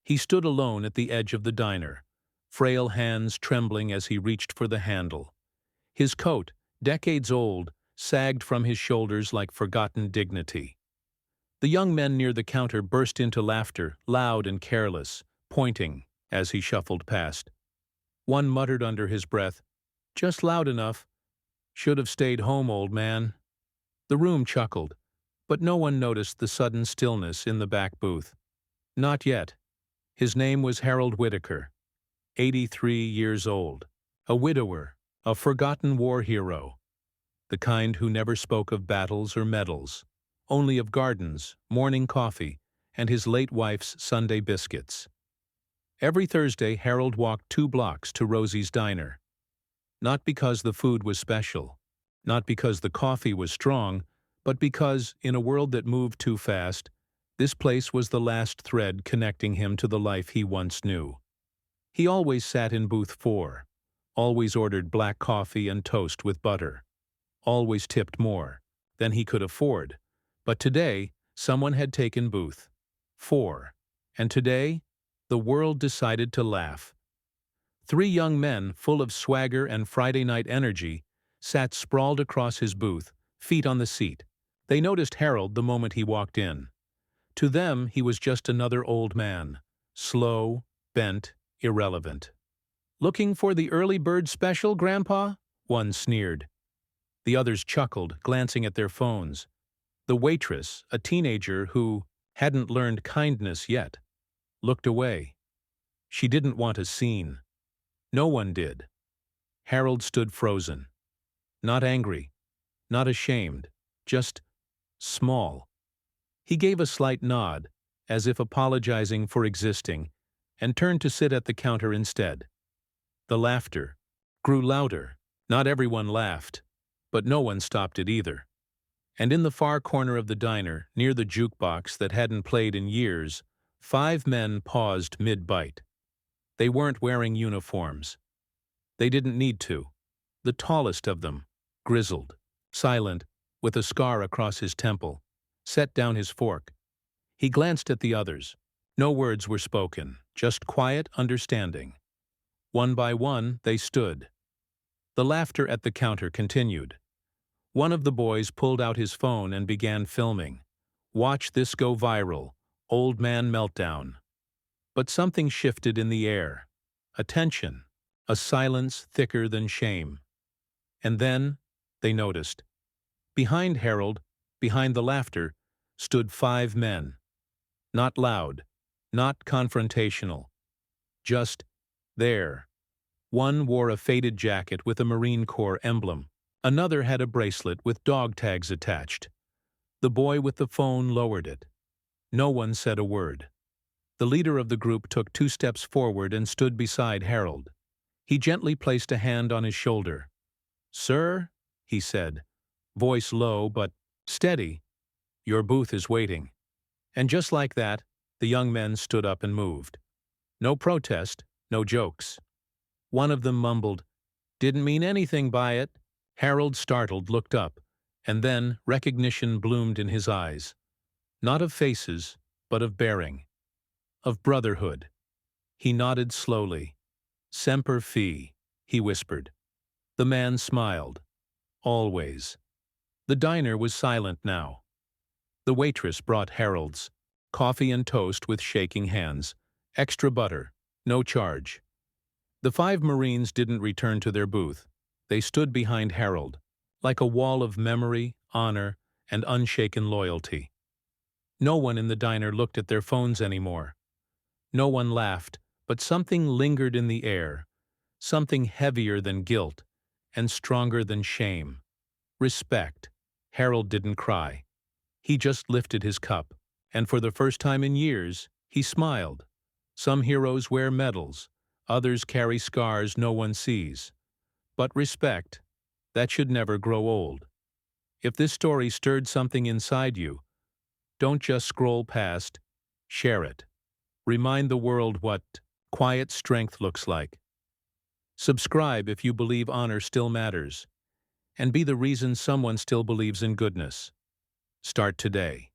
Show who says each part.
Speaker 1: He stood alone at the edge of the diner, frail hands trembling as he reached for the handle. His coat, decades old, sagged from his shoulders like forgotten dignity. The young men near the counter burst into laughter, loud and careless, pointing as he shuffled past. One muttered under his breath, "Just loud enough. Should have stayed home, old man." The room chuckled, but no one noticed the sudden stillness in the back booth. Not yet. His name was Harold Whitaker, 83 years old, a widower, a forgotten war hero, the kind who never spoke of battles or medals, only of gardens, morning coffee, and his late wife's Sunday biscuits. Every Thursday, Harold walked 2 blocks to Rosie's Diner. Not because the food was special, not because the coffee was strong, but because, in a world that moved too fast, this place was the last thread connecting him to the life he once knew. He always sat in booth 4, always ordered black coffee and toast with butter, always tipped more than he could afford. But today, someone had taken booth 4, and today, the world decided to laugh. 3 young men, full of swagger and Friday night energy, sat sprawled across his booth, feet on the seat. They noticed Harold the moment he walked in. To them, he was just another old man, slow, bent, irrelevant. "Looking for the early bird special, Grandpa?" one sneered. The others chuckled, glancing at their phones. The waitress, a teenager who hadn't learned kindness yet, looked away. She didn't want a scene. No one did. Harold stood frozen. Not angry, not ashamed, just small. He gave a slight nod, as if apologizing for existing, and turned to sit at the counter instead. The laughter grew louder. Not everyone laughed, but no one stopped it either. And in the far corner of the diner, near the jukebox that hadn't played in years, 5 men paused mid-bite. They weren't wearing uniforms. They didn't need to. The tallest of them, grizzled, silent, with a scar across his temple, set down his fork. He glanced at the others. No words were spoken, just quiet understanding. One by one, they stood. The laughter at the counter continued. One of the boys pulled out his phone and began filming. "Watch this go viral. Old man meltdown." But something shifted in the air. A tension, a silence thicker than shame. And then, they noticed. Behind Harold, behind the laughter, stood 5 men. Not loud, not confrontational. Just there. One wore a faded jacket with a Marine Corps emblem. Another had a bracelet with dog tags attached. The boy with the phone lowered it. No one said a word. The leader of the group took 2 steps forward and stood beside Harold. He gently placed a hand on his shoulder. "Sir," he said, voice low but steady, "your booth is waiting." And just like that, the young men stood up and moved. No protest, no jokes. One of them mumbled, "Didn't mean anything by it." Harold, startled, looked up, and then recognition bloomed in his eyes. Not of faces, but of bearing. Of brotherhood. He nodded slowly. "Semper Fi," he whispered. The man smiled. Always. The diner was silent now. The waitress brought Harold's coffee and toast with shaking hands. Extra butter, no charge. The 5 Marines didn't return to their booth. They stood behind Harold, like a wall of memory, honor, and unshaken loyalty. No one in the diner looked at their phones anymore. No one laughed, but something lingered in the air, something heavier than guilt and stronger than shame. Respect. Harold didn't cry. He just lifted his cup, and for the first time in years, he smiled. Some heroes wear medals, others carry scars no one sees. But respect, that should never grow old. If this story stirred something inside you, don't just scroll past, share it. Remind the world what quiet strength looks like. Subscribe if you believe honor still matters, and be the reason someone still believes in goodness. Start today.